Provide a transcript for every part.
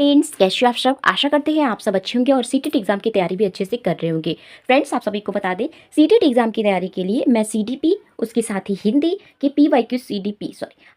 Friends, कैसे हो आप सब। आशा करते हैं आप सब अच्छे होंगे और सीटेट एग्जाम की तैयारी भी अच्छे से कर रहे होंगे। फ्रेंड्स, आप सभी को बता दें, सीटेट एग्जाम की तैयारी के लिए मैं सीडीपी, उसके साथ ही हिंदी के पीवाईक्यू सीडीपी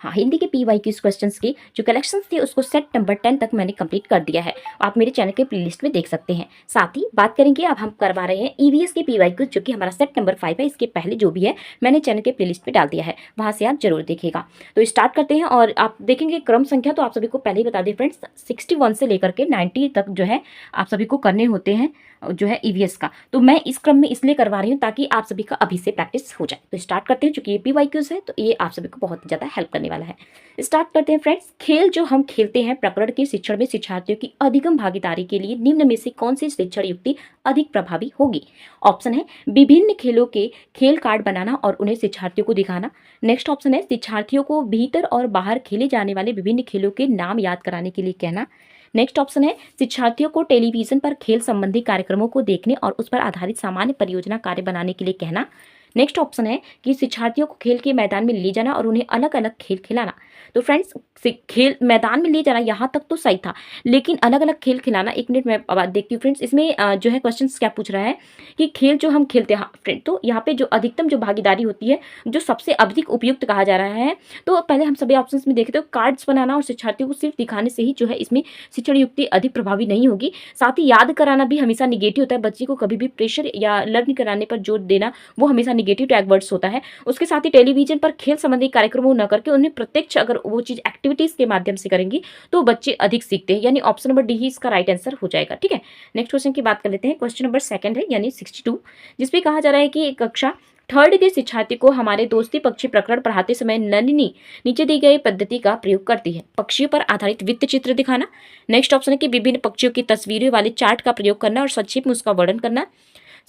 हिंदी के पीवाईक्यू क्वेश्चंस के जो कलेक्शंस थे उसको सेट नंबर 10 तक मैंने कंप्लीट कर दिया है। आप मेरे चैनल के प्लेलिस्ट में देख सकते हैं। साथ ही बात करेंगे, अब हम करवा रहे हैं ईवीएस के पीवाईक्यू, जो कि हमारा सेट नंबर 5 है। इसके पहले जो भी है मैंने चैनल के प्लेलिस्ट में डाल दिया है, वहां से आप जरूर देखिएगा। तो स्टार्ट करते हैं। और आप देखेंगे क्रम संख्या तो आप सभी को पहले ही बता दें फ्रेंड्स, 61 से लेकर के 90 तक जो है आप सभी को करने होते हैं जो है ईवीएस का। तो मैं इस क्रम में इसलिए करवा रही हूँ ताकि आप सभी का अभी से प्रैक्टिस हो जाए। तो स्टार्ट करते हैं। चूंकि ये पीवाईक्यूज है तो ये आप सभी को बहुत ज्यादा हेल्प करने वाला है। स्टार्ट करते हैं फ्रेंड्स। खेल जो हम खेलते हैं, प्रकरण के शिक्षण में शिक्षार्थियों की अधिगम भागीदारी के लिए निम्न में से कौन सी शिक्षण युक्ति अधिक प्रभावी होगी। ऑप्शन है विभिन्न खेलों के खेल कार्ड बनाना और उन्हें शिक्षार्थियों को दिखाना। नेक्स्ट ऑप्शन है शिक्षार्थियों को भीतर और बाहर खेले जाने वाले विभिन्न खेलों के नाम याद कराने के लिए कहना। नेक्स्ट ऑप्शन है शिक्षार्थियों को टेलीविजन पर खेल संबंधी कार्यक्रमों को देखने और उस पर आधारित सामान्य परियोजना कार्य बनाने के लिए कहना। नेक्स्ट ऑप्शन है कि शिक्षार्थियों को खेल के मैदान में ले जाना और उन्हें अलग अलग खेल खिलाना। तो फ्रेंड्स, खेल मैदान में ले जाना यहाँ तक तो सही था, लेकिन अलग अलग खेल खिलाना, एक मिनट मैं बात देखती हूँ फ्रेंड्स। इसमें जो है क्वेश्चन क्या पूछ रहा है कि खेल जो हम खेलते हैं फ्रेंड, तो यहाँ पे जो अधिकतम जो भागीदारी होती है, जो सबसे अधिक उपयुक्त कहा जा रहा है। तो पहले हम सभी ऑप्शन में देखें तो कार्ड्स बनाना और शिक्षार्थियों को सिर्फ दिखाने से ही जो है इसमें शिक्षण युक्ति अधिक प्रभावी नहीं होगी। साथ ही याद कराना भी हमेशा निगेटिव होता है। बच्चे को कभी भी प्रेशर या लर्न कराने पर जोर देना वो हमेशा निगेटिव टैग वर्ड्स होता है। उसके साथ ही टेलीविजन पर खेल संबंधी कार्यक्रमों न करके उन्हें प्रत्यक्ष अगर वो चीज एक्टिविटीज के माध्यम से करेंगी तो बच्चे अधिक सीखते हैं। यानी ऑप्शन नंबर डी ही इसका राइट आंसर हो जाएगा। ठीक है, नेक्स्ट क्वेश्चन की बात कर लेते हैं। क्वेश्चन नंबर 2 है यानी 62, जिसपे कहा जा रहा है कि कक्षा 3rd के शिक्षार्थी को हमारे दोस्ती पक्षी प्रकरण पढ़ाते समय नलिनी नीचे दी गई पद्धति का प्रयोग करती है। पक्षियों पर आधारित वित्त चित्र दिखाना। नेक्स्ट ऑप्शन है कि विभिन्न पक्षियों की तस्वीरें वाले चार्ट का प्रयोग करना और संक्षेप में उसका वर्णन करना।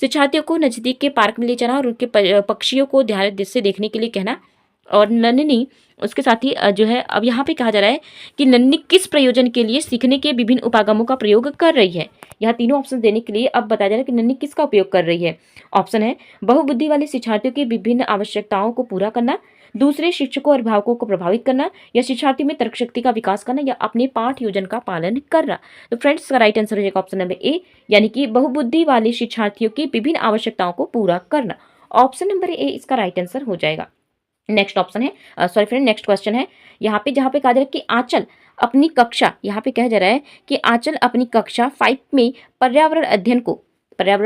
शिक्षार्थियों को नजदीक के पार्क में ले जाना और उनके पक्षियों को ध्यान से देखने के लिए कहना। और नन्ही उसके साथ ही जो है अब यहाँ पे कहा जा रहा है कि नन्ही किस प्रयोजन के लिए सीखने के विभिन्न उपागमों का प्रयोग कर रही है। यहाँ तीनों ऑप्शन देने के लिए अब बताया जा रहा है कि नन्ही किसका उपयोग कर रही है। ऑप्शन है बहुबुद्धि वाले शिक्षार्थियों की विभिन्न आवश्यकताओं को पूरा करना, दूसरे शिक्षकों और अभिभावकों को प्रभावित करना, या शिक्षार्थियों में तर्क शक्ति का विकास करना, या अपने पाठ योजना का पालन करना। तो फ्रेंड्स, इसका राइट आंसर हो जाएगा ऑप्शन नंबर ए, यानी कि बहुबुद्धि वाले शिक्षार्थियों की विभिन्न आवश्यकताओं को पूरा करना। ऑप्शन नंबर ए इसका राइट आंसर हो जाएगा। नेक्स्ट ऑप्शन है सॉरी फ्रेंड, नेक्स्ट क्वेश्चन है यहाँ पे, जहाँ पे कहा जा रहा है कि आंचल अपनी कक्षा, यहाँ पे कहा जा रहा है कि आंचल अपनी कक्षा 5 में पर्यावरण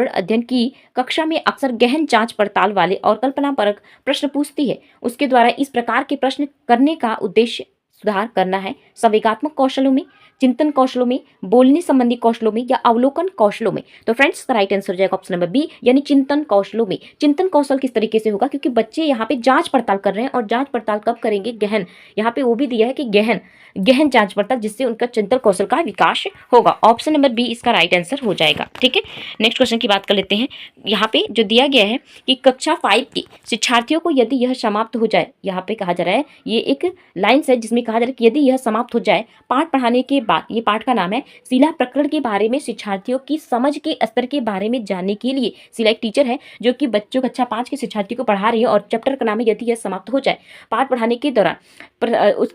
अध्ययन की कक्षा में अक्सर गहन जांच पड़ताल वाले और कल्पनापरक प्रश्न पूछती है। उसके द्वारा इस प्रकार के प्रश्न करने का उद्देश्य सुधार करना है संवेगात्मक कौशलों में, चिंतन कौशलों में, बोलने संबंधी कौशलों में, या अवलोकन कौशलों में। तो फ्रेंड्स, राइट आंसर हो जाएगा ऑप्शन नंबर बी, यानी चिंतन कौशलों में। चिंतन कौशल किस तरीके से होगा, क्योंकि बच्चे यहाँ पे जांच पड़ताल कर रहे हैं और जांच पड़ताल कब करेंगे, गहन, यहाँ पे वो भी दिया है कि गहन जांच पड़ताल, जिससे उनका चिंतन कौशल का विकास होगा। ऑप्शन नंबर बी इसका राइट आंसर हो जाएगा। ठीक है, नेक्स्ट क्वेश्चन की बात कर लेते हैं। यहाँ पे जो दिया गया है कि कक्षा 5 की शिक्षार्थियों को यदि यह समाप्त हो जाए, यहाँ पे कहा जा रहा है, ये एक लाइन्स है जिसमें कहा जा रहा है कि यदि यह समाप्त हो जाए पाठ पढ़ाने के बाद, ये पाठ का नाम है शीला प्रकरण के बारे में शिक्षार्थियों की समझ के स्तर के बारे में जानने के लिए। शीला एक टीचर है जो कि बच्चों कक्षा 5 के शिक्षार्थियों को पढ़ा रही है और चैप्टर का नाम है यदि यह समाप्त हो जाए पाठ पढ़ाने के दौरान।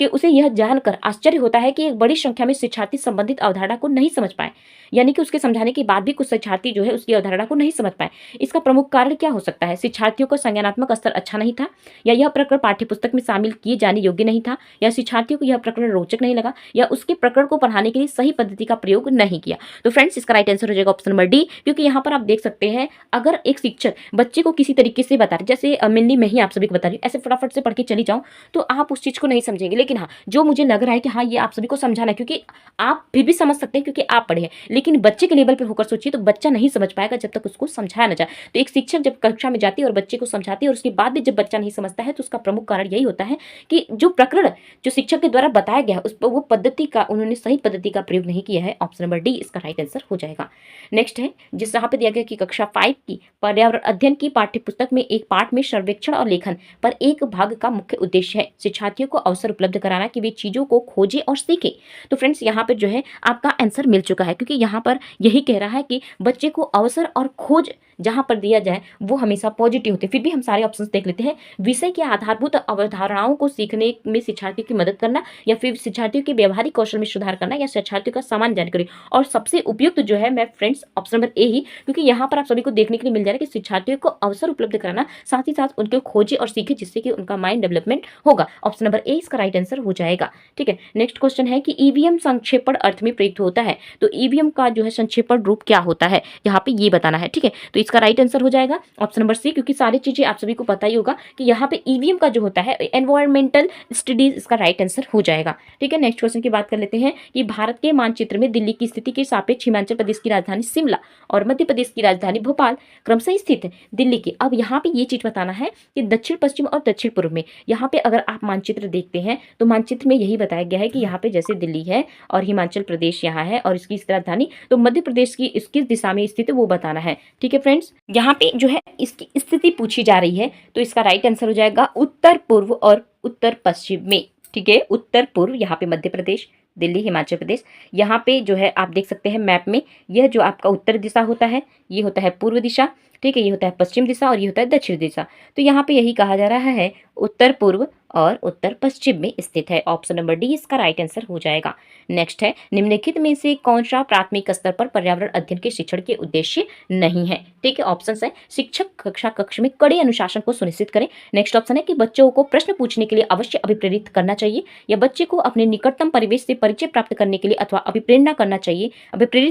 उसे यह जानकर आश्चर्य होता है कि एक बड़ी संख्या में शिक्षार्थी संबंधित अवधारणा को नहीं समझ पाए, यानी कि उसके समझाने के बाद भी कुछ शिक्षार्थी जो है उसकी अवधारणा को नहीं समझ पाए। इसका प्रमुख कारण क्या हो सकता है? शिक्षार्थियों का संज्ञानात्मक स्तर अच्छा नहीं था, या यह प्रकरण पाठ्यपुस्तक में शामिल किए जाने योग्य नहीं था, या शिक्षार्थियों को यह प्रकरण रोचक नहीं लगा, या उसके प्रकरण को पढ़ाने के लिए सही पद्धति का प्रयोग नहीं किया। तो फ्रेंड्स, इसका राइट आंसर हो जाएगा ऑप्शन नंबर डी, क्योंकि यहाँ पर आप देख सकते हैं अगर एक शिक्षक बच्चे को किसी तरीके से बता रहे, जैसे मिलनी मैं ही आप सभी को बता रही हूँ, ऐसे फटाफट से पढ़ के चली जाऊँ तो आप उस चीज को नहीं समझेंगे। लेकिन हाँ, जो मुझे लग रहा है कि हाँ ये आप सभी को समझाना है, क्योंकि आप फिर भी समझ सकते हैं क्योंकि आप पढ़े हैं, लेकिन बच्चे के लेवल पर होकर सोचिए तो बच्चा नहीं समझ पाएगा जब तक उसको समझाया ना जाए। तो एक शिक्षक जब कक्षा में जाती है और बच्चे को समझाती है और उसके बाद भी जब बच्चा नहीं समझता है तो उसका प्रमुख कारण यही होता है कि जो प्रकरण जो शिक्षक के द्वारा बताया गया उस पर वो पद्धति का उन्होंने सही पद्धति का प्रयोग नहीं किया है। ऑप्शन नंबर डी इसका राइट आंसर हो जाएगा। नेक्स्ट है जिस यहाँ पे दिया गया कि कक्षा 5 की पर्यावरण अध्ययन की पाठ्यपुस्तक में एक पाठ में सर्वेक्षण और लेखन पर एक भाग का मुख्य उद्देश्य है शिक्षार्थियों को अवसर उपलब्ध कराना कि वे चीजों को खोजें और सीखें। तो फ्रेंड्स, यहाँ पे जो है आपका आंसर मिल चुका है, क्योंकि यहाँ पर यही कह रहा है कि बच्चे को अवसर और खोज जहाँ पर दिया जाए वो हमेशा पॉजिटिव होते हैं। फिर भी हम सारे ऑप्शंस देख लेते हैं। विषय के आधारभूत अवधारणाओं को सीखने में शिक्षार्थियों की मदद करना, या फिर शिक्षार्थियों के व्यवहारिक कौशल में सुधार करना या शिक्षार्थियों का सामान्य जानकारी। और सबसे उपयुक्त जो है मैं फ्रेंड्स ऑप्शन नंबर ए ही, क्योंकि यहाँ पर आप सभी को देखने के लिए मिल जा रहा है कि शिक्षार्थियों को अवसर उपलब्ध कराना, साथ ही साथ उनको खोजे और सीखे जिससे कि उनका माइंड डेवलपमेंट होगा। ऑप्शन नंबर ए इसका राइट आंसर हो जाएगा। ठीक है, नेक्स्ट क्वेश्चन है कि ईवीएम संक्षेपण अर्थ में प्रयुक्त होता है, तो ईवीएम का जो है संक्षेपण रूप क्या होता है, यहाँ पे ये बताना है। ठीक है, तो इसका राइट आंसर हो जाएगा ऑप्शन नंबर सी, क्योंकि सारी चीजें आप सभी को पता ही होगा कि यहाँ पे ईवीएम का जो होता है एनवायरमेंटल स्टडीज इसका राइट आंसर हो जाएगा। ठीक है, नेक्स्ट क्वेश्चन की बात कर लेते हैं कि भारत के मानचित्र में दिल्ली की स्थिति के सापेक्ष हिमाचल प्रदेश की राजधानी शिमला और मध्य प्रदेश की राजधानी भोपाल क्रमशः स्थित है। दिल्ली की, अब यहाँ पे ये चीज बताना है कि दक्षिण पश्चिम और दक्षिण पूर्व में, यहाँ पे अगर आप मानचित्र देखते हैं तो मानचित्र में यही बताया गया है कि यहाँ पे जैसे दिल्ली है और हिमाचल प्रदेश यहाँ है और इसकी राजधानी, तो मध्य प्रदेश की इसकी दिशा में स्थित है वो बताना है। ठीक है फ्रेंड्स, यहाँ पे जो है इसकी स्थिति पूछी जा रही है, तो इसका राइट आंसर हो जाएगा उत्तर पूर्व और उत्तर पश्चिम में। ठीक है, उत्तर पूर्व यहाँ पे मध्य प्रदेश, दिल्ली, हिमाचल प्रदेश। यहाँ पे जो है आप देख सकते हैं मैप में, यह जो आपका उत्तर दिशा होता है ये होता है पूर्व दिशा। ठीक है, ये होता है पश्चिम दिशा और ये होता है दक्षिण दिशा। तो यहाँ पे यही कहा जा रहा है उत्तर पूर्व और उत्तर पश्चिम में स्थित है। ऑप्शन नंबर डी इसका राइट आंसर हो जाएगा। नेक्स्ट है, निम्नलिखित में से कौन सा प्राथमिक स्तर पर पर्यावरण अध्ययन के शिक्षण के उद्देश्य नहीं है। ठीक है, ऑप्शन है शिक्षक कक्षा कक्ष में कड़े अनुशासन को सुनिश्चित करें। नेक्स्ट ऑप्शन है कि बच्चों को प्रश्न पूछने के लिए अवश्य अभिप्रेरित करना चाहिए, या बच्चे को अपने निकटतम परिवेश से परिचय प्राप्त करने के लिए अथवा अभिप्रेरित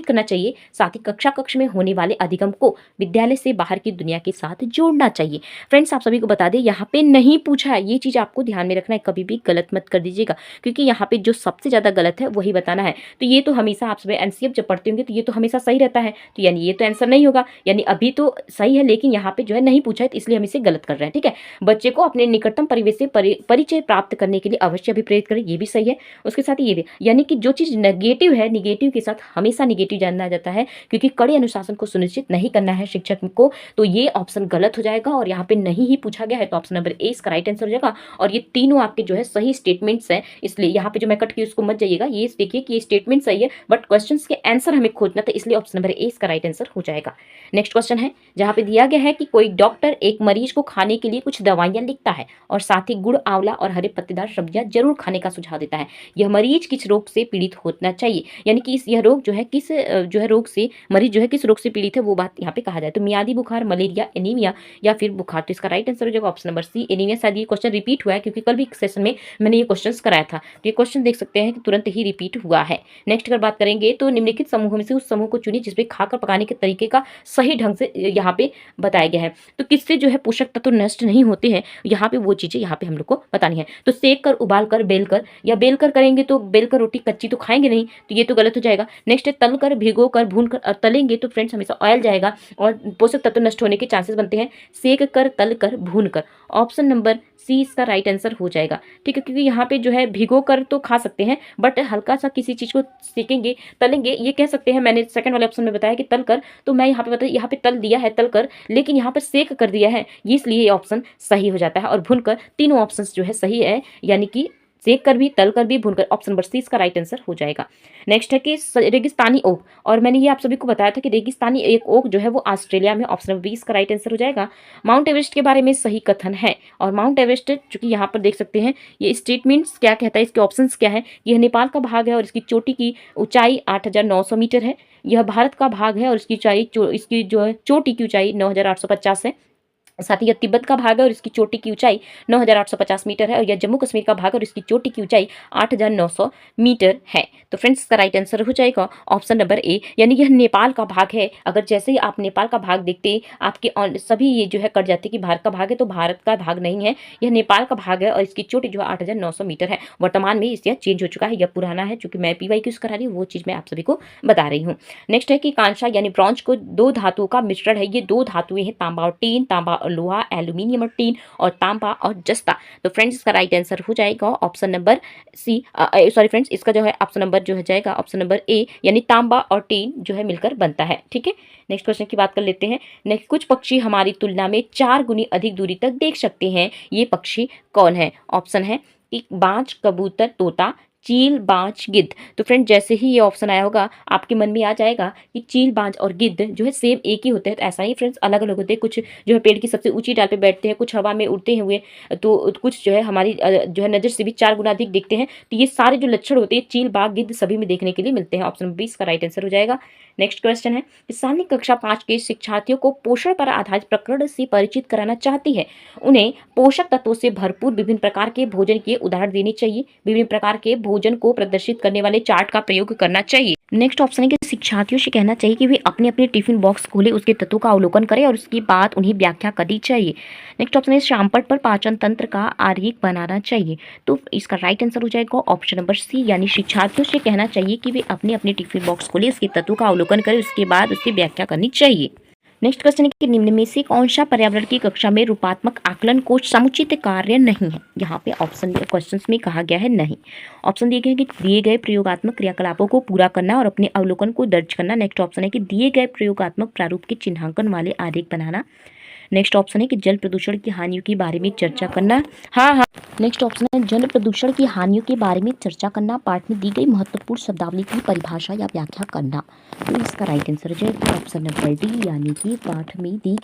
करना चाहिए। साथ ही कक्षा कक्ष में होने वाले अधिगम को विद्यालय से बाहर की दुनिया के साथ जोड़ना चाहिए। फ्रेंड्स, आप सभी को बता दें यहाँ पे नहीं पूछा है, ये चीज आपको ध्यान में रखना है, कभी भी गलत मत कर दीजिएगा, क्योंकि यहाँ पे जो सबसे ज्यादा गलत है वही बताना है। तो ये तो हमेशा आप सब एनसीएफ जब पढ़ते होंगे तो ये तो हमेशा सही रहता है, तो यानी ये तो आंसर नहीं होगा, यानी अभी तो सही है लेकिन यहाँ पे जो है नहीं पूछा है, तो इसलिए हम इसे गलत कर रहे हैं। ठीक है, बच्चे को अपने निकटतम परिवेश से परिचय प्राप्त करने के लिए अवश्य अभिप्रेरित करें, ये भी सही है। उसके साथ ये भी, यानी कि जो चीज नेगेटिव है, निगेटिव के साथ हमेशा निगेटिव जाना जाता है, क्योंकि कड़े अनुशासन को सुनिश्चित नहीं करना है शिक्षक को, तो ये ऑप्शन गलत हो जाएगा और यहाँ पे नहीं ही पूछा गया है, तो ऑप्शन नंबर ए इसका राइट आंसर हो जाएगा। और ये तीनों आपके जो है सही स्टेटमेंट्स हैं, इसलिए यहाँ पे जो मैं कट की उसको मत जाइएगा, ये देखिए कि ये स्टेटमेंट सही है बट क्वेश्चंस के आंसर हमें खोजना था, इसलिए ऑप्शन नंबर ए इसका राइट आंसर हो जाएगा। नेक्स्ट क्वेश्चन है जहाँ पे दिया गया है कि कोई डॉक्टर एक मरीज को खाने के लिए कुछ दवाइयां लिखता है और साथ ही गुड़, आंवला और हरे पत्तेदार सब्जियां जरूर खाने का सुझाव देता है। यह मरीज किस रोग से पीड़ित होना चाहिए, यानी कि यह रोग जो है किस रोग से, मरीज जो है किस रोग से पीड़ित है वो बात यहाँ पे कहा जाए। तो मियादी बुखार, मलेरिया, एनीमिया या फिर बुखार, तो इसका राइट आंसर हो जाएगा ऑप्शन नंबर सी एनीमिया। शायद ये क्वेश्चन रिपीट हुआ है क्योंकि कल भी सेशन में मैंने ये क्वेश्चन कराया था, तो ये क्वेश्चन देख सकते हैं कि तुरंत ही रिपीट हुआ है। नेक्स्ट अगर बात करेंगे तो निम्नलिखित समूहों में से उस समूह को चुनिए जिसमें खाकर पकाने के तरीके का सही ढंग से यहाँ पे बताया गया है। तो किससे जो है पोषक तत्व नष्ट नहीं होते हैं, यहाँ पे वो चीजें यहाँ पे हम लोग को बतानी है। तो सेक कर, उबाल कर, बेल कर, या बेल कर करेंगे तो बेल कर रोटी कच्ची तो खाएंगे नहीं, तो ये तो गलत हो जाएगा। नेक्स्ट है तल कर, भिगो कर, भून कर और तलेंगे तो फ्रेंड्स हमेशा ऑयल जाएगा और पोषक तत्व नष्ट होने के चांसेस बनते हैं। सेक कर, तल कर, भून कर, ऑप्शन नंबर सी इसका राइट आंसर हो जाएगा। ठीक है, क्योंकि यहाँ पे जो है भिगो कर तो खा सकते हैं बट हल्का सा किसी चीज को सेकेंगे, तलेंगे, ये कह सकते हैं। मैंने सेकंड वाले ऑप्शन में बताया कि तल कर, तो मैं यहाँ पे बताया यहाँ पे तल दिया है तल कर, लेकिन यहाँ पे सेक कर दिया है, ये इसलिए ये ऑप्शन सही हो जाता है। और भून कर, तीनों ऑप्शन जो है सही है, यानी कि सेक कर भी, तल कर भी, भूनकर, ऑप्शन नंबर सी इसका राइट आंसर हो जाएगा। नेक्स्ट है कि रेगिस्तानी ओक, और मैंने ये आप सभी को बताया था कि रेगिस्तानी एक ओक जो है वो ऑस्ट्रेलिया में, ऑप्शन नंबर बी इसका राइट आंसर हो जाएगा। माउंट एवरेस्ट के बारे में सही कथन है, और माउंट एवरेस्ट चूंकि यहाँ पर देख सकते हैं ये स्टेटमेंट्स क्या कहता है, इसके ऑप्शंस क्या है। यह नेपाल का भाग है और इसकी चोटी की ऊंचाई 8,900 मीटर है। यह भारत का भाग है और इसकी ऊंचाई इसकी जो है चोटी की ऊंचाई 9,850 है। साथ ही यह तिब्बत का भाग है और इसकी चोटी की ऊंचाई 9,850 मीटर है। और यह जम्मू कश्मीर का भाग है और इसकी चोटी की ऊंचाई 8,900 मीटर है। तो फ्रेंड्स इसका राइट आंसर हो जाएगा ऑप्शन नंबर ए, यानी यह नेपाल का भाग है। अगर जैसे ही आप नेपाल का भाग देखते आपके सभी ये जो है कट जाते कि भारत का भाग है, तो भारत का भाग नहीं है, यह नेपाल का भाग है और इसकी चोटी जो है 8,900 मीटर है। वर्तमान में इससे चेंज हो चुका है, यह पुराना है, चूंकि मैं PYQ करा रही हूँ वो चीज़ मैं आप सभी को बता रही हूँ। नेक्स्ट है कि कांसा यानी ब्रॉन्ज को दो धातुओं का मिश्रण है। ये दो धातुएं हैं, तांबा और टीन, तांबा और लोहा, एल्यूमिनियम और टीन, और तांबा और जस्ता। तो फ्रेंड्स इसका राइट आंसर हो जाएगा option number C, sorry friends, इसका जो है ऑप्शन नंबर जो है जाएगा ऑप्शन नंबर ए, यानी तांबा और टीन जो है मिलकर बनता है। ठीक है, नेक्स्ट क्वेश्चन की बात कर लेते हैं। नेक्स्ट, कुछ पक्षी हमारी तुलना में 4 गुनी अधिक दूरी तक देख सकते हैं, ये पक्षी कौन है। ऑप्शन है कि बाज, कबूतर, तोता, चील, बाज, गिद्ध। तो फ्रेंड जैसे ही ये ऑप्शन आया होगा आपके मन में आ जाएगा कि चील, बाज और गिद्ध जो है सेम एक ही होते हैं। तो ऐसा ही फ्रेंड्स अलग अलग होते हैं, कुछ जो है पेड़ की सबसे ऊंची डाल पे बैठते हैं, कुछ हवा में उड़ते हुए, तो कुछ जो है हमारी जो है नज़र से भी 4 गुना अधिक दिखते हैं। तो ये सारे जो लक्षण होते हैं चील, बाघ, गिद्ध सभी में देखने के लिए मिलते हैं। ऑप्शन 20 का राइट आंसर हो जाएगा। नेक्स्ट क्वेश्चन है, सानी कक्षा 5 के शिक्षार्थियों को पोषण पर आधारित प्रकरण से परिचित कराना चाहती है। उन्हें पोषक तत्वों से भरपूर विभिन्न प्रकार के भोजन के उदाहरण देने चाहिए। विभिन्न प्रकार के भोजन को प्रदर्शित करने वाले चार्ट का प्रयोग करना चाहिए। नेक्स्ट ऑप्शन है कि शिक्षार्थियों से कहना चाहिए कि वे अपने अपने टिफिन बॉक्स खोले, उसके तत्वों का अवलोकन करें और उसके बाद उन्हें व्याख्या करनी चाहिए। नेक्स्ट ऑप्शन है शामपट पर पाचन तंत्र का आरेख बनाना चाहिए। तो इसका राइट आंसर हो जाएगा ऑप्शन नंबर सी, यानी शिक्षार्थियों से कहना चाहिए कि वे अपने अपने टिफिन बॉक्स खोले, उसके तत्वों का अवलोकन करें, उसके बाद उसकी व्याख्या करनी चाहिए। नेक्स्ट क्वेश्चन है कि निम्न में से कौन सा पर्यावरण की कक्षा में रूपात्मक आकलन को समुचित कार्य नहीं है। यहाँ पे ऑप्शन क्वेश्चन में कहा गया है नहीं। ऑप्शन दिए गए हैं कि दिए गए प्रयोगात्मक क्रियाकलापों को पूरा करना और अपने अवलोकन को दर्ज करना। नेक्स्ट ऑप्शन है कि दिए गए प्रयोगात्मक प्रारूप के चिन्हांकन वाले आरेख बनाना। नेक्स्ट ऑप्शन है कि जल प्रदूषण की हानियों के बारे में चर्चा करना। हाँ। नेक्स्ट ऑप्शन है जल प्रदूषण की हानियों के बारे में चर्चा करना, पाठ में दी गई महत्वपूर्ण शब्दावली की परिभाषा या व्याख्या करना। तो इसका राइट आंसर हो जाएगा ऑप्शन नंबर डी, यानी कि पाठ में दी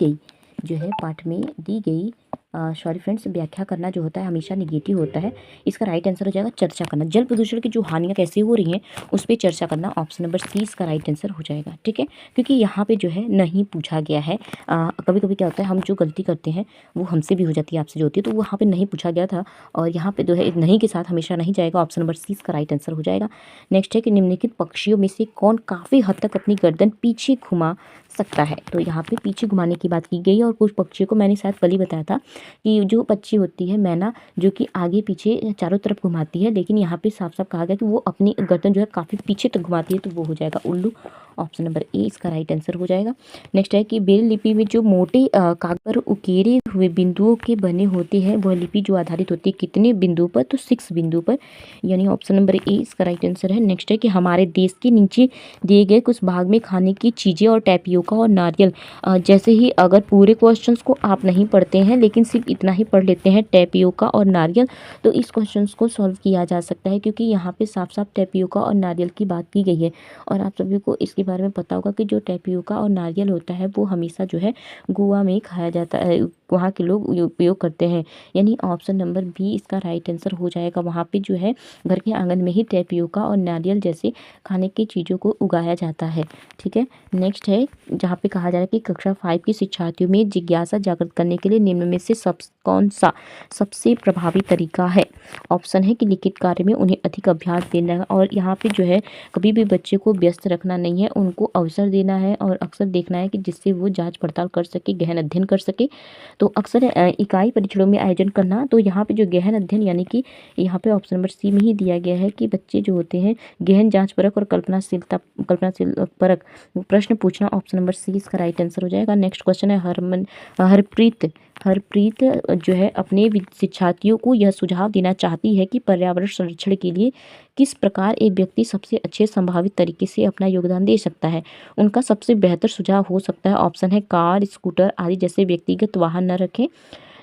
गई सॉरी फ्रेंड्स, व्याख्या करना जो होता है हमेशा निगेटिव होता है। इसका राइट आंसर हो जाएगा चर्चा करना। जल प्रदूषण की जो हानियां कैसे हो रही हैं उस पर चर्चा करना। ऑप्शन नंबर सी इसका राइट आंसर हो जाएगा। ठीक है, क्योंकि यहाँ पे जो है नहीं पूछा गया है। कभी कभी क्या होता है, हम जो गलती करते हैं वो हमसे भी हो जाती है, आपसे जो होती है, तो वहाँ पे नहीं पूछा गया था और यहाँ पे जो है नहीं के साथ हमेशा नहीं जाएगा। ऑप्शन नंबर सी इसका राइट आंसर हो जाएगा। नेक्स्ट है कि निम्नलिखित पक्षियों में से कौन काफ़ी हद तक अपनी गर्दन पीछे घुमा सकता है। तो यहाँ पे पीछे घुमाने की बात की गई और कुछ पक्षियों को मैंने शायद कल ही बताया था कि जो पक्षी होती है मैना, जो कि आगे पीछे चारों तरफ घुमाती है, लेकिन यहाँ पे साफ साफ कहा गया कि वो अपनी गर्दन जो है काफ़ी पीछे तक घुमाती है, तो वो हो जाएगा उल्लू। ऑप्शन नंबर ए इसका राइट आंसर हो जाएगा। नेक्स्ट है कि ब्रेल लिपि में जो मोटे कागज पर उकेरे हुए बिंदुओं के बने होते हैं वह लिपि जो आधारित होती है कितने बिंदु पर, तो 6 बिंदु पर, यानी ऑप्शन नंबर ए इसका राइट आंसर है। नेक्स्ट है कि हमारे देश के नीचे दिए गए कुछ भाग में खाने की चीज़ें और टैपियोका और नारियल, जैसे ही अगर पूरे क्वेश्चंस को आप नहीं पढ़ते हैं लेकिन सिर्फ इतना ही पढ़ लेते हैं टैपियोका और नारियल, तो इस क्वेश्चंस को सॉल्व किया जा सकता है, क्योंकि यहाँ पे साफ साफ टैपियोका और नारियल की बात की गई है। और आप सभी को इसके बारे में पता होगा कि जो टैपियोका और नारियल होता है वो हमेशा जो है गोवा में खाया जाता है, वहाँ के लोग उपयोग करते हैं, यानी ऑप्शन नंबर बी इसका राइट आंसर हो जाएगा। वहाँ पे जो है घर के आंगन में ही टैपियोका और नारियल जैसे खाने की चीज़ों को उगाया जाता है। ठीक है, नेक्स्ट है जहाँ पे कहा जा रहा है कि कक्षा 5 की शिक्षार्थियों में जिज्ञासा जागृत करने के लिए निम्न में से कौन सा सबसे प्रभावी तरीका है। ऑप्शन है कि लिखित कार्य में उन्हें अधिक अभ्यास देना है, और यहाँ पे जो है कभी भी बच्चे को व्यस्त रखना नहीं है, उनको अवसर देना है और अक्सर देखना है कि जिससे वो जांच पड़ताल कर सके, गहन अध्ययन कर सके। तो अक्सर इकाई परीक्षणों में आयोजन करना, तो यहाँ पे जो गहन अध्ययन यानी कि यहाँ पे ऑप्शन नंबर सी में ही दिया गया है कि बच्चे जो होते हैं गहन जांच परक और कल्पनाशील परक प्रश्न पूछना। ऑप्शन नंबर सी इसका राइट आंसर हो जाएगा। नेक्स्ट क्वेश्चन है हरप्रीत जो है अपने शिक्षार्थियों को यह सुझाव देना चाहती है कि पर्यावरण संरक्षण के लिए किस प्रकार एक व्यक्ति सबसे अच्छे संभावित तरीके से अपना योगदान दे सकता है। उनका सबसे बेहतर सुझाव हो सकता है ऑप्शन है कार, स्कूटर आदि जैसे व्यक्तिगत वाहन न रखें।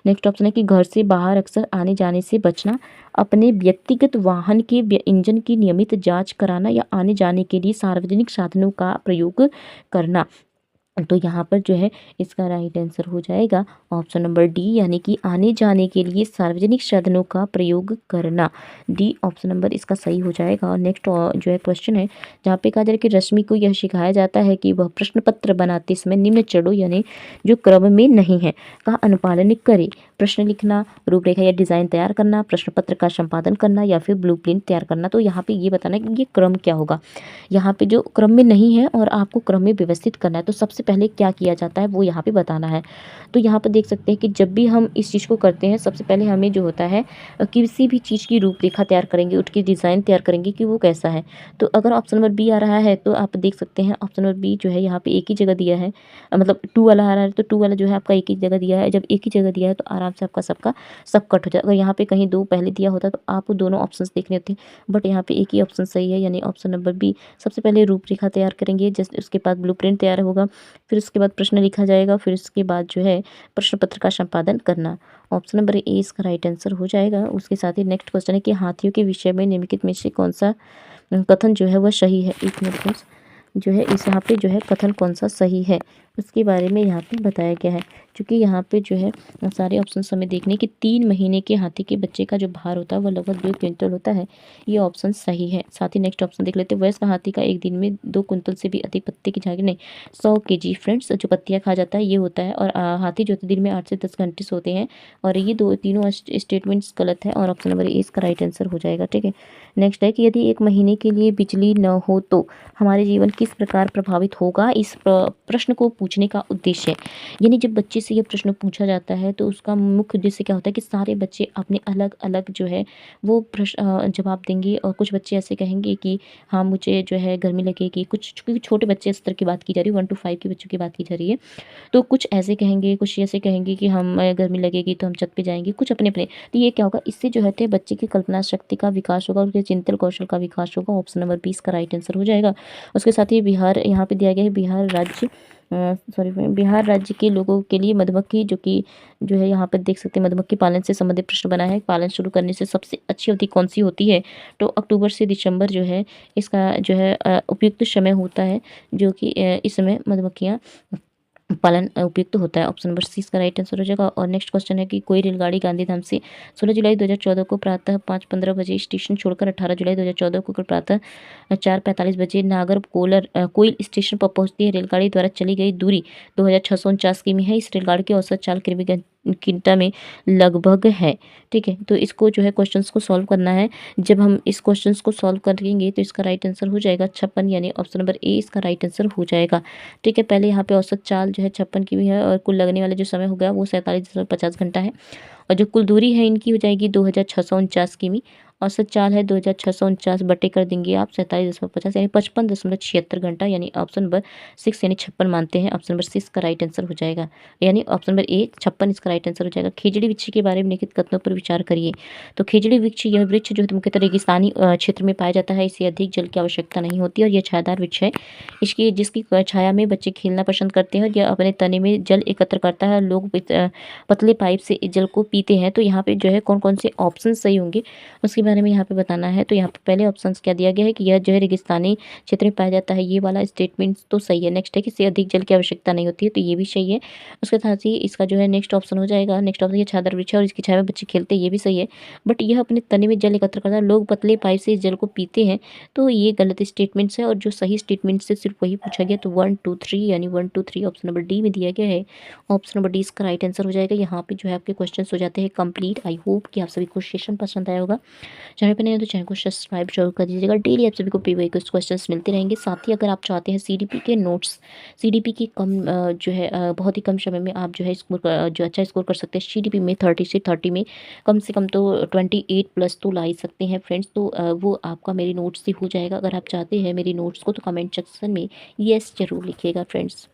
नेक्स्ट ऑप्शन है कि घर से बाहर अक्सर आने जाने से बचना, अपने व्यक्तिगत वाहन के इंजन की नियमित जांच कराना, या आने जाने के लिए सार्वजनिक साधनों का प्रयोग करना। तो यहाँ पर जो है इसका राइट आंसर हो जाएगा ऑप्शन नंबर डी, यानी कि आने जाने के लिए सार्वजनिक साधनों का प्रयोग करना। डी ऑप्शन नंबर इसका सही हो जाएगा। और नेक्स्ट जो है क्वेश्चन है जहाँ पे कहा जा रहा है कि रश्मि को यह सिखाया जाता है कि वह प्रश्न पत्र बनाते समय निम्न चरणों यानी जो क्रम में नहीं है का अनुपालन करे। प्रश्न लिखना, रूपरेखा या डिज़ाइन तैयार करना, प्रश्न पत्र का संपादन करना, या फिर ब्लूप्रिंट तैयार करना। तो यहाँ पे ये बताना कि ये क्रम क्या होगा। यहाँ पे जो क्रम में नहीं है और आपको क्रम में व्यवस्थित करना है, तो सबसे पहले क्या किया जाता है वो यहाँ पे बताना है। तो यहाँ पर देख सकते हैं कि जब भी हम इस चीज़ को करते हैं सबसे पहले हमें जो होता है किसी भी चीज़ की रूपरेखा तैयार करेंगे, उसकी डिज़ाइन तैयार करेंगे कि वो कैसा है। तो अगर ऑप्शन नंबर बी आ रहा है तो आप देख सकते हैं ऑप्शन नंबर बी जो है यहाँ पे एक ही जगह दिया है, मतलब 2 वाला आ रहा है तो 2 वाला जो है आपका एक ही जगह दिया है। जब एक ही जगह दिया है तो आराम आराम से आपका सबका सब कट हो जाए। अगर यहाँ पे कहीं 2 पहले दिया होता तो आपको दोनों ऑप्शंस देखने होते, बट यहाँ पे एक ही ऑप्शन सही है, यानी ऑप्शन नंबर बी। सबसे पहले रूपरेखा तैयार करेंगे, जस्ट उसके बाद ब्लूप्रिंट तैयार होगा, फिर उसके बाद प्रश्न लिखा जाएगा, फिर उसके बाद जो है प्रश्न पत्र का संपादन करना। ऑप्शन नंबर ए इसका राइट आंसर हो जाएगा। उसके साथ ही नेक्स्ट क्वेश्चन है कि हाथियों के विषय में निम्नलिखित में से कौन सा कथन जो है वह सही है। एक मिनट फ्रेंड्स, जो है इस यहाँ पे जो है कथन कौन सा सही है उसके बारे में यहाँ पे बताया गया है। क्योंकि यहाँ पे जो है सारे ऑप्शन हमें देखने कि 3 महीने के हाथी के बच्चे का जो भार होता है वह लगभग 2 क्विंटल होता है। ये ऑप्शन सही है। साथ ही नेक्स्ट ऑप्शन देख लेते हैं, वयस्क हाथी का एक दिन में 2 कुंतल से भी अधिक पत्ते की झाड़ी नहीं 100 केजी फ्रेंड्स जो पत्तियाँ खा जाता है ये होता है। और हाथी जो दिन में 8 से 10 घंटे सोते हैं। और ये तीनों स्टेटमेंट्स गलत है और ऑप्शन नंबर ए इसका राइट आंसर हो जाएगा। ठीक है, नेक्स्ट है कि यदि 1 महीने के लिए बिजली न हो तो हमारे जीवन किस प्रकार प्रभावित होगा। इस प्रश्न को पूछने का उद्देश्य है, यानी जब बच्चे से ये प्रश्न पूछा जाता है तो उसका मुख्य उद्देश्य क्या होता है कि सारे बच्चे अपने अलग अलग जो है वो प्रश्न जवाब देंगे। और कुछ बच्चे ऐसे कहेंगे कि हाँ मुझे जो है गर्मी लगेगी, कुछ क्योंकि छोटे बच्चे स्तर की बात की जा रही है, 1 to 5 के बच्चों की बात की जा रही है। तो कुछ ऐसे कहेंगे, कुछ ऐसे कहेंगे कि हम गर्मी लगेगी तो हम छत पे जाएंगे, कुछ अपने अपने। तो ये क्या होगा, इससे जो है बच्चे की कल्पना शक्ति का विकास होगा, उसके चिंतन कौशल का विकास होगा। ऑप्शन नंबर 20 का राइट आंसर हो जाएगा। उसके साथ ही बिहार यहाँ पे दिया गया है, बिहार राज्य के लोगों के लिए मधुमक्खी जो है यहाँ पे देख सकते हैं मधुमक्खी पालन से संबंधित प्रश्न बना है। पालन शुरू करने से सबसे अच्छी अवधि कौन सी होती है। तो अक्टूबर से दिसंबर जो है इसका जो है उपयुक्त समय होता है, जो कि इस समय मधुमक्खियाँ पालन उपयुक्त होता है। ऑप्शन नंबर सी इसका राइट आंसर हो जाएगा। और नेक्स्ट क्वेश्चन है कि कोई रेलगाड़ी गांधीधाम से 16 जुलाई 2014 को प्रातः 5:15 बजे स्टेशन छोड़कर 18 जुलाई 2014 को प्रातः 4:45 बजे कोइल स्टेशन पर पहुंचती है। रेलगाड़ी द्वारा चली गई दूरी 2649 किमी है। इस रेलगाड़ी की औसत चाल किमी घंटा में लगभग है। ठीक है, तो इसको जो है क्वेश्चंस को सॉल्व करना है। जब हम इस क्वेश्चंस को सॉल्व करेंगे तो इसका राइट आंसर हो जाएगा 56, यानी ऑप्शन नंबर ए इसका राइट आंसर हो जाएगा। ठीक है, पहले यहाँ पे औसत चाल जो है 56 की भी है और कुल लगने वाला जो समय हो गया वो 47.50 घंटा है। और जो कुल दूरी है इनकी हो जाएगी 2649 किमी। औसत चाल है 2649 बटे कर देंगे आप 47.50 यानी 55.76 घंटा, यानी ऑप्शन नंबर 6 यानी 56 मानते हैं। ऑप्शन नंबर 6 का राइट आंसर हो जाएगा, यानी ऑप्शन नंबर ए 56 इसका राइट आंसर हो जाएगा। खेजड़ी वृक्ष के बारे में निम्नलिखित कथनों पर विचार करिए। तो खेजड़ी वृक्ष यह वृक्ष जो है मुख्यतः रेगिस्तानी क्षेत्र में पाया जाता है। इसे अधिक जल की आवश्यकता नहीं होती और यह छायादार वृक्ष है। जिसकी छाया में बच्चे खेलना पसंद करते हैं। यह अपने तने में जल एकत्र करता है। लोग पतले पाइप से इस जल को पीते हैं। तो यहाँ पे जो है कौन कौन से ऑप्शन सही होंगे उसके बारे में यहाँ पे बताना है। तो यहाँ पे पहले ऑप्शन क्या दिया गया है कि यह जो है रेगिस्तानी क्षेत्र में पाया जाता है, ये वाला स्टेटमेंट तो सही है। नेक्स्ट है कि इससे अधिक जल की आवश्यकता नहीं होती है, तो ये भी सही है। उसके साथ ही इसका जो है नेक्स्ट ऑप्शन हो जाएगा, नेक्स्ट ऑप्शन ये छायादार वृक्ष है और इसकी छाया में बच्चे खेलते हैं, ये भी सही है। बट यह अपने तने में जल एकत्र करता है, लोग पतले पाइप से इस जल को पीते हैं, तो ये गलत स्टेटमेंट्स है। और जो सही स्टेटमेंट से सिर्फ वही पूछा गया, तो 1 2 3 यानी 1 2 3 ऑप्शन नंबर डी में दिया गया है। ऑप्शन नंबर डी इसका राइट आंसर हो जाएगा। यहाँ पे जो है आपके क्वेश्चन हो जाते हैं कंप्लीट। आई होप कि आप सभी को सेशन पसंद आया होगा। चैनल पर नहीं है तो चैनल को सब्सक्राइब जरूर कर दीजिएगा। डेली आप सभी को पीवाई क्वेश्चन मिलते रहेंगे। साथ ही अगर आप चाहते हैं सीडीपी के नोट्स, सीडीपी की कम जो है बहुत ही कम समय में आप जो है स्कोर जो अच्छा स्कोर कर सकते हैं सीडीपी में 30 से 30 में कम से कम तो 28+ तो ला ही सकते हैं फ्रेंड्स। तो वो आपका मेरे नोट्स से हो जाएगा। अगर आप चाहते हैं मेरे नोट्स को तो कमेंट सेक्शन में येस जरूर लिखिएगा फ्रेंड्स।